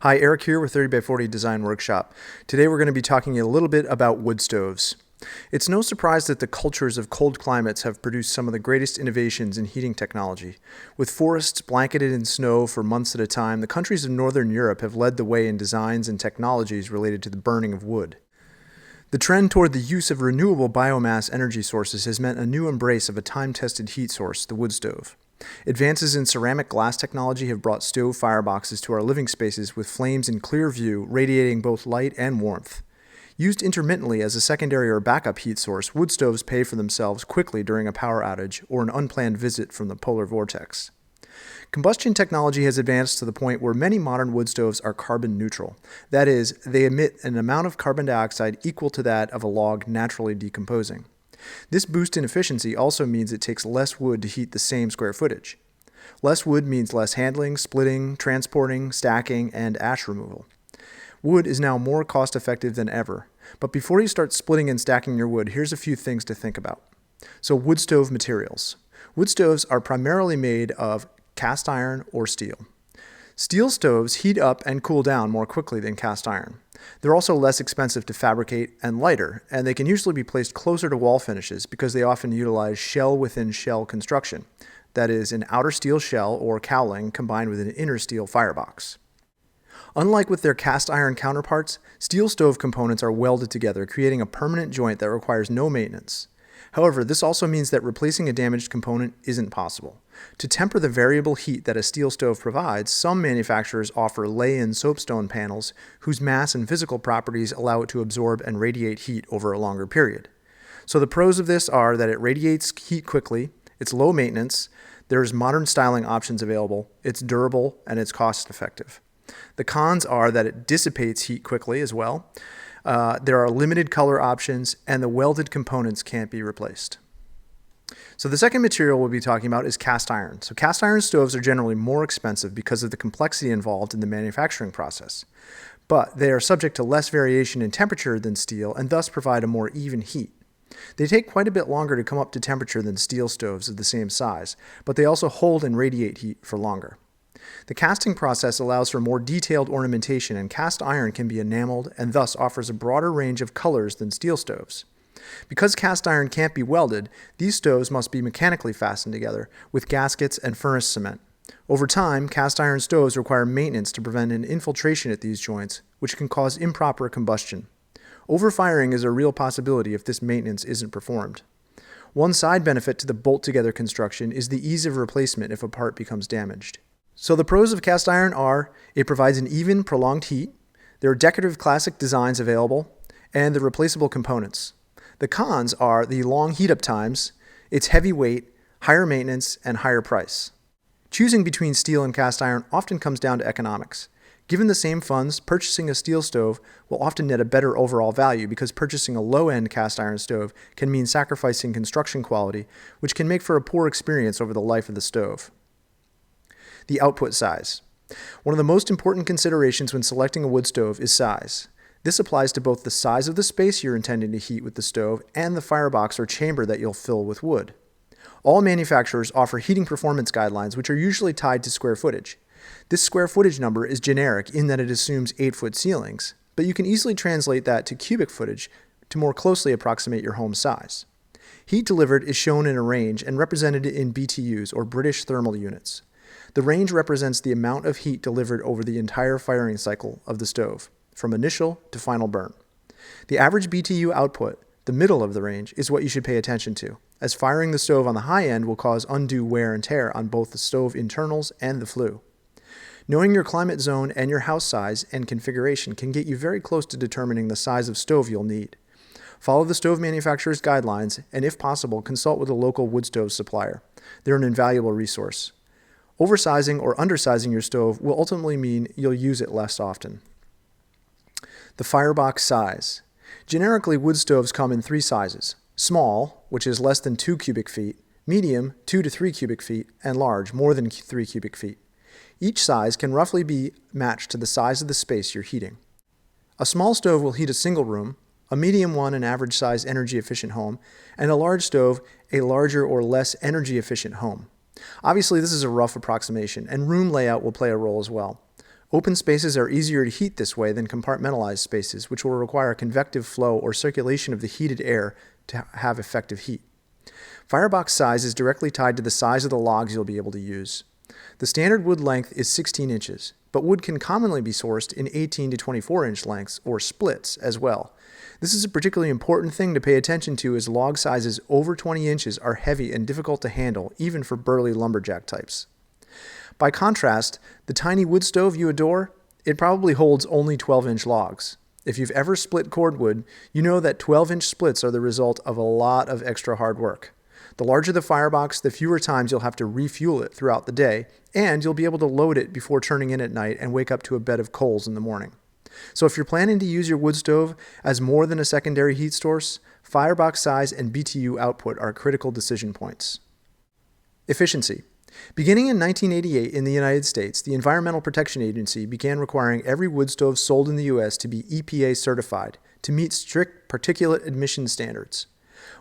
Hi, Eric here with 30x40 Design Workshop. Today we're going to be talking a little bit about wood stoves. It's no surprise that the cultures of cold climates have produced some of the greatest innovations in heating technology. With forests blanketed in snow for months at a time, the countries of Northern Europe have led the way in designs and technologies related to the burning of wood. The trend toward the use of renewable biomass energy sources has meant a new embrace of a time-tested heat source, the wood stove. Advances in ceramic glass technology have brought stove fireboxes to our living spaces with flames in clear view, radiating both light and warmth. Used intermittently as a secondary or backup heat source, wood stoves pay for themselves quickly during a power outage or an unplanned visit from the polar vortex. Combustion technology has advanced to the point where many modern wood stoves are carbon neutral. That is, they emit an amount of carbon dioxide equal to that of a log naturally decomposing. This boost in efficiency also means it takes less wood to heat the same square footage. Less wood means less handling, splitting, transporting, stacking, and ash removal. Wood is now more cost-effective than ever, but before you start splitting and stacking your wood, here's a few things to think about. So, wood stove materials. Wood stoves are primarily made of cast iron or steel. Steel stoves heat up and cool down more quickly than cast iron. They're also less expensive to fabricate and lighter, and they can usually be placed closer to wall finishes because they often utilize shell-within-shell construction. That is, an outer steel shell or cowling combined with an inner steel firebox. Unlike with their cast iron counterparts, steel stove components are welded together, creating a permanent joint that requires no maintenance. However, this also means that replacing a damaged component isn't possible. To temper the variable heat that a steel stove provides, some manufacturers offer lay-in soapstone panels whose mass and physical properties allow it to absorb and radiate heat over a longer period. So the pros of this are that it radiates heat quickly, it's low maintenance, there's modern styling options available, it's durable, and it's cost-effective. The cons are that it dissipates heat quickly as well. There are limited color options, and the welded components can't be replaced. So the second material we'll be talking about is cast iron. So cast iron stoves are generally more expensive because of the complexity involved in the manufacturing process. But they are subject to less variation in temperature than steel and thus provide a more even heat. They take quite a bit longer to come up to temperature than steel stoves of the same size, but they also hold and radiate heat for longer. The casting process allows for more detailed ornamentation, and cast iron can be enameled and thus offers a broader range of colors than steel stoves. Because cast iron can't be welded, these stoves must be mechanically fastened together with gaskets and furnace cement. Over time, cast iron stoves require maintenance to prevent an infiltration at these joints, which can cause improper combustion. Overfiring is a real possibility if this maintenance isn't performed. One side benefit to the bolt-together construction is the ease of replacement if a part becomes damaged. So the pros of cast iron are it provides an even, prolonged heat, there are decorative classic designs available, and the replaceable components. The cons are the long heat-up times, its heavy weight, higher maintenance, and higher price. Choosing between steel and cast iron often comes down to economics. Given the same funds, purchasing a steel stove will often net a better overall value because purchasing a low-end cast iron stove can mean sacrificing construction quality, which can make for a poor experience over the life of the stove. The output size. One of the most important considerations when selecting a wood stove is size. This applies to both the size of the space you're intending to heat with the stove and the firebox or chamber that you'll fill with wood. All manufacturers offer heating performance guidelines, which are usually tied to square footage. This square footage number is generic in that it assumes 8-foot ceilings, but you can easily translate that to cubic footage to more closely approximate your home size. Heat delivered is shown in a range and represented in BTUs, or British thermal units. The range represents the amount of heat delivered over the entire firing cycle of the stove, from initial to final burn. The average BTU output, the middle of the range, is what you should pay attention to, as firing the stove on the high end will cause undue wear and tear on both the stove internals and the flue. Knowing your climate zone and your house size and configuration can get you very close to determining the size of stove you'll need. Follow the stove manufacturer's guidelines, and if possible, consult with a local wood stove supplier. They're an invaluable resource. Oversizing or undersizing your stove will ultimately mean you'll use it less often. The firebox size. Generically, wood stoves come in 3 sizes: small, which is less than 2 cubic feet, medium, 2 to 3 cubic feet, and large, more than 3 cubic feet. Each size can roughly be matched to the size of the space you're heating. A small stove will heat a single room, a medium one an average-sized energy-efficient home, and a large stove a larger or less energy-efficient home. Obviously, this is a rough approximation, and room layout will play a role as well. Open spaces are easier to heat this way than compartmentalized spaces, which will require convective flow or circulation of the heated air to have effective heat. Firebox size is directly tied to the size of the logs you'll be able to use. The standard wood length is 16 inches, but wood can commonly be sourced in 18 to 24 inch lengths or splits as well. This is a particularly important thing to pay attention to as log sizes over 20 inches are heavy and difficult to handle, even for burly lumberjack types. By contrast, the tiny wood stove you adore, it probably holds only 12-inch logs. If you've ever split cordwood, you know that 12-inch splits are the result of a lot of extra hard work. The larger the firebox, the fewer times you'll have to refuel it throughout the day, and you'll be able to load it before turning in at night and wake up to a bed of coals in the morning. So if you're planning to use your wood stove as more than a secondary heat source, firebox size and BTU output are critical decision points. Efficiency. Beginning in 1988 in the United States, the Environmental Protection Agency began requiring every wood stove sold in the U.S. to be EPA certified to meet strict particulate emission standards.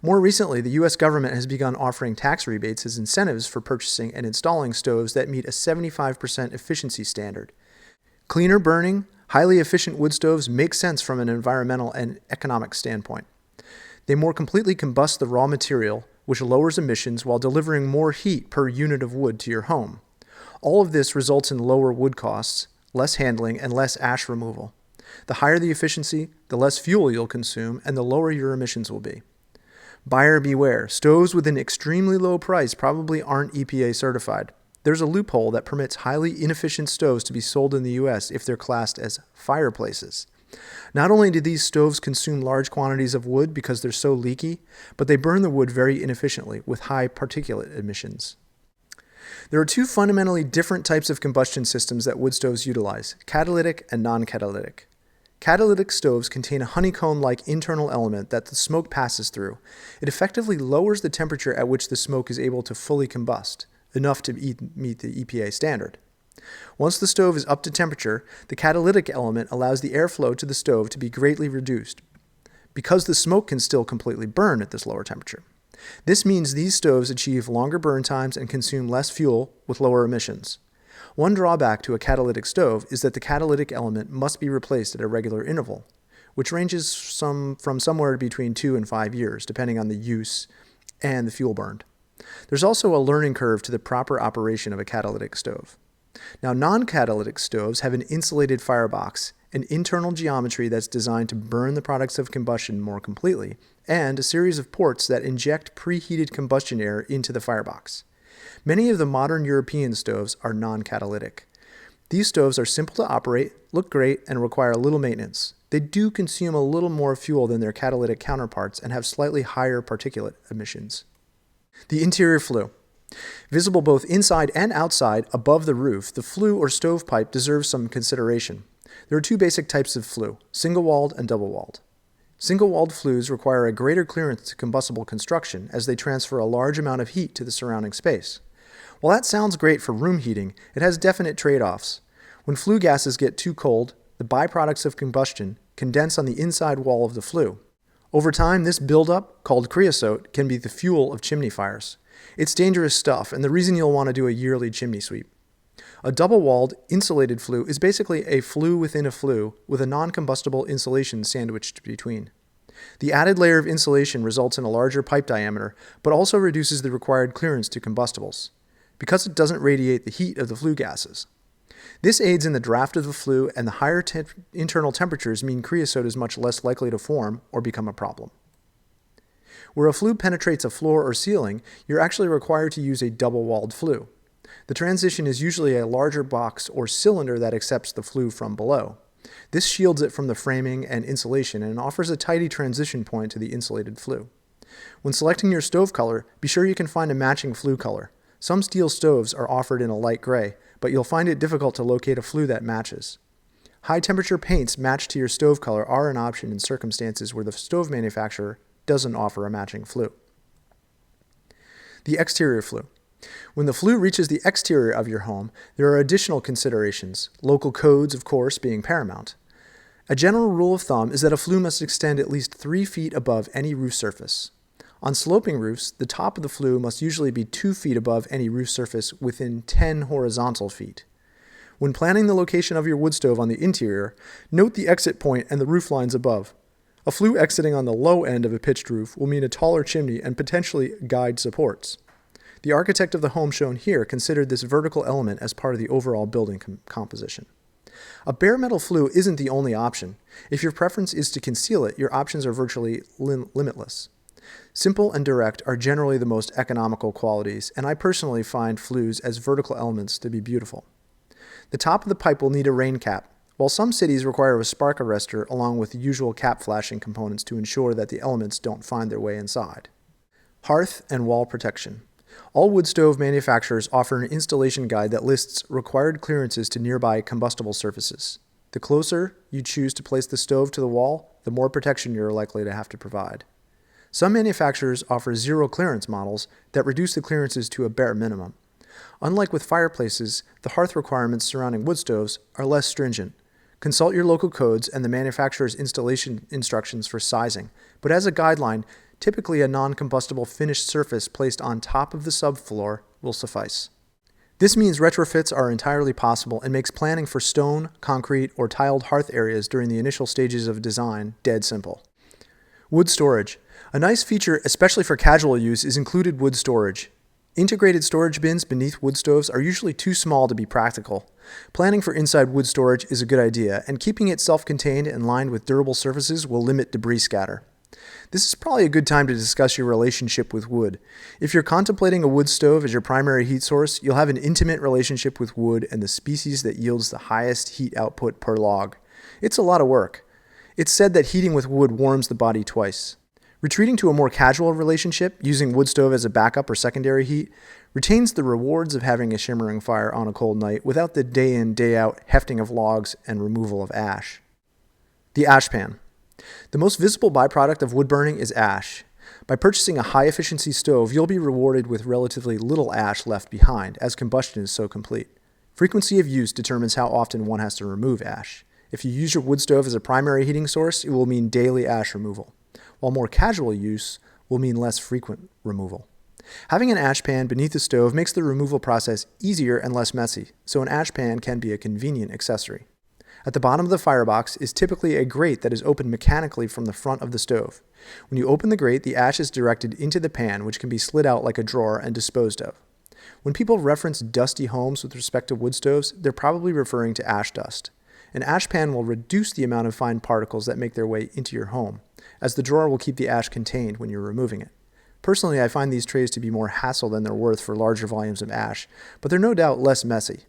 More recently, the U.S. government has begun offering tax rebates as incentives for purchasing and installing stoves that meet a 75% efficiency standard. Cleaner burning, highly efficient wood stoves make sense from an environmental and economic standpoint. They more completely combust the raw material, which lowers emissions while delivering more heat per unit of wood to your home. All of this results in lower wood costs, less handling, and less ash removal. The higher the efficiency, the less fuel you'll consume, and the lower your emissions will be. Buyer beware, stoves with an extremely low price probably aren't EPA certified. There's a loophole that permits highly inefficient stoves to be sold in the US if they're classed as fireplaces. Not only do these stoves consume large quantities of wood because they're so leaky, but they burn the wood very inefficiently with high particulate emissions. There are two fundamentally different types of combustion systems that wood stoves utilize: catalytic and non-catalytic. Catalytic stoves contain a honeycomb-like internal element that the smoke passes through. It effectively lowers the temperature at which the smoke is able to fully combust, enough to meet the EPA standard. Once the stove is up to temperature, the catalytic element allows the airflow to the stove to be greatly reduced, because the smoke can still completely burn at this lower temperature. This means these stoves achieve longer burn times and consume less fuel with lower emissions. One drawback to a catalytic stove is that the catalytic element must be replaced at a regular interval, which ranges from somewhere between 2 and 5 years, depending on the use and the fuel burned. There's also a learning curve to the proper operation of a catalytic stove. Now, non-catalytic stoves have an insulated firebox, an internal geometry that's designed to burn the products of combustion more completely, and a series of ports that inject preheated combustion air into the firebox. Many of the modern European stoves are non-catalytic. These stoves are simple to operate, look great, and require little maintenance. They do consume a little more fuel than their catalytic counterparts and have slightly higher particulate emissions. The interior flue. Visible both inside and outside above the roof, the flue or stovepipe deserves some consideration. There are two basic types of flue: single-walled and double-walled. Single-walled flues require a greater clearance to combustible construction as they transfer a large amount of heat to the surrounding space. While that sounds great for room heating, it has definite trade-offs. When flue gases get too cold, the byproducts of combustion condense on the inside wall of the flue. Over time, this buildup, called creosote, can be the fuel of chimney fires. It's dangerous stuff, and the reason you'll want to do a yearly chimney sweep. A double-walled, insulated flue is basically a flue within a flue with a non-combustible insulation sandwiched between. The added layer of insulation results in a larger pipe diameter, but also reduces the required clearance to combustibles, because it doesn't radiate the heat of the flue gases. This aids in the draft of the flue, and the higher internal temperatures mean creosote is much less likely to form or become a problem. Where a flue penetrates a floor or ceiling, you're actually required to use a double-walled flue. The transition is usually a larger box or cylinder that accepts the flue from below. This shields it from the framing and insulation and offers a tidy transition point to the insulated flue. When selecting your stove color, be sure you can find a matching flue color. Some steel stoves are offered in a light gray, but you'll find it difficult to locate a flue that matches. High-temperature paints matched to your stove color are an option in circumstances where the stove manufacturer doesn't offer a matching flue. The exterior flue. When the flue reaches the exterior of your home, there are additional considerations, local codes, of course, being paramount. A general rule of thumb is that a flue must extend at least 3 feet above any roof surface. On sloping roofs, the top of the flue must usually be 2 feet above any roof surface within 10 horizontal feet. When planning the location of your wood stove on the interior, note the exit point and the roof lines above. A flue exiting on the low end of a pitched roof will mean a taller chimney and potentially guide supports. The architect of the home shown here considered this vertical element as part of the overall building composition. A bare metal flue isn't the only option. If your preference is to conceal it, your options are virtually limitless. Simple and direct are generally the most economical qualities, and I personally find flues as vertical elements to be beautiful. The top of the pipe will need a rain cap, while some cities require a spark arrestor along with the usual cap flashing components to ensure that the elements don't find their way inside. Hearth and wall protection. All wood stove manufacturers offer an installation guide that lists required clearances to nearby combustible surfaces. The closer you choose to place the stove to the wall, the more protection you're likely to have to provide. Some manufacturers offer zero clearance models that reduce the clearances to a bare minimum. Unlike with fireplaces, the hearth requirements surrounding wood stoves are less stringent. Consult your local codes and the manufacturer's installation instructions for sizing, but as a guideline, typically a non-combustible finished surface placed on top of the subfloor will suffice. This means retrofits are entirely possible and makes planning for stone, concrete, or tiled hearth areas during the initial stages of design dead simple. Wood storage. A nice feature, especially for casual use, is included wood storage. Integrated storage bins beneath wood stoves are usually too small to be practical. Planning for inside wood storage is a good idea, and keeping it self-contained and lined with durable surfaces will limit debris scatter. This is probably a good time to discuss your relationship with wood. If you're contemplating a wood stove as your primary heat source, you'll have an intimate relationship with wood and the species that yields the highest heat output per log. It's a lot of work. It's said that heating with wood warms the body twice. Retreating to a more casual relationship, using wood stove as a backup or secondary heat, retains the rewards of having a shimmering fire on a cold night without the day-in, day-out hefting of logs and removal of ash. The ash pan. The most visible byproduct of wood burning is ash. By purchasing a high-efficiency stove, you'll be rewarded with relatively little ash left behind, as combustion is so complete. Frequency of use determines how often one has to remove ash. If you use your wood stove as a primary heating source, it will mean daily ash removal, while more casual use will mean less frequent removal. Having an ash pan beneath the stove makes the removal process easier and less messy, so an ash pan can be a convenient accessory. At the bottom of the firebox is typically a grate that is opened mechanically from the front of the stove. When you open the grate, the ash is directed into the pan, which can be slid out like a drawer and disposed of. When people reference dusty homes with respect to wood stoves, they're probably referring to ash dust. An ash pan will reduce the amount of fine particles that make their way into your home, as the drawer will keep the ash contained when you're removing it. Personally, I find these trays to be more hassle than they're worth for larger volumes of ash, but they're no doubt less messy.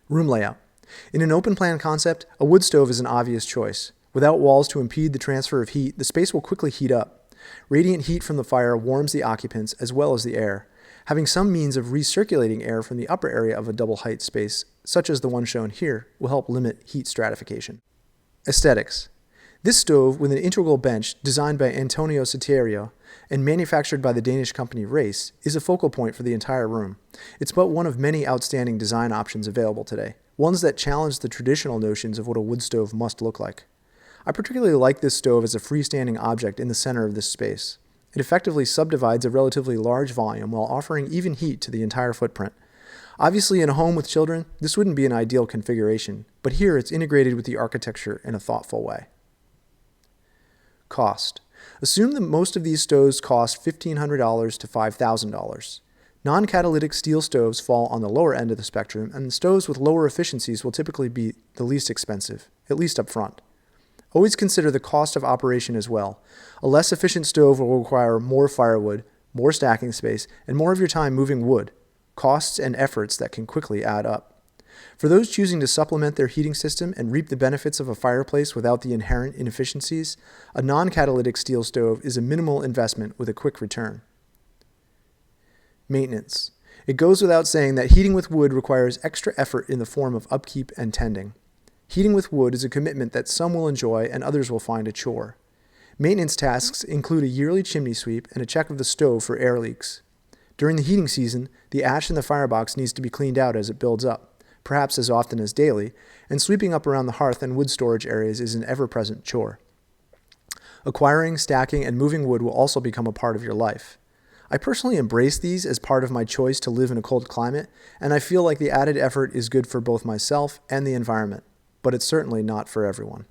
Room layout. In an open plan concept, a wood stove is an obvious choice. Without walls to impede the transfer of heat, the space will quickly heat up. Radiant heat from the fire warms the occupants as well as the air. Having some means of recirculating air from the upper area of a double height space, such as the one shown here, will help limit heat stratification. Aesthetics. This stove, with an integral bench designed by Antonio Soterio and manufactured by the Danish company Race, is a focal point for the entire room. It's but one of many outstanding design options available today, ones that challenge the traditional notions of what a wood stove must look like. I particularly like this stove as a freestanding object in the center of this space. It effectively subdivides a relatively large volume while offering even heat to the entire footprint. Obviously, in a home with children, this wouldn't be an ideal configuration, but here it's integrated with the architecture in a thoughtful way. Cost. Assume that most of these stoves cost $1,500 to $5,000. Non-catalytic steel stoves fall on the lower end of the spectrum, and stoves with lower efficiencies will typically be the least expensive, at least up front. Always consider the cost of operation as well. A less efficient stove will require more firewood, more stacking space, and more of your time moving wood, costs and efforts that can quickly add up. For those choosing to supplement their heating system and reap the benefits of a fireplace without the inherent inefficiencies, a non-catalytic steel stove is a minimal investment with a quick return. Maintenance. It goes without saying that heating with wood requires extra effort in the form of upkeep and tending. Heating with wood is a commitment that some will enjoy and others will find a chore. Maintenance tasks include a yearly chimney sweep and a check of the stove for air leaks. During the heating season, the ash in the firebox needs to be cleaned out as it builds up, perhaps as often as daily, and sweeping up around the hearth and wood storage areas is an ever-present chore. Acquiring, stacking, and moving wood will also become a part of your life. I personally embrace these as part of my choice to live in a cold climate, and I feel like the added effort is good for both myself and the environment, but it's certainly not for everyone.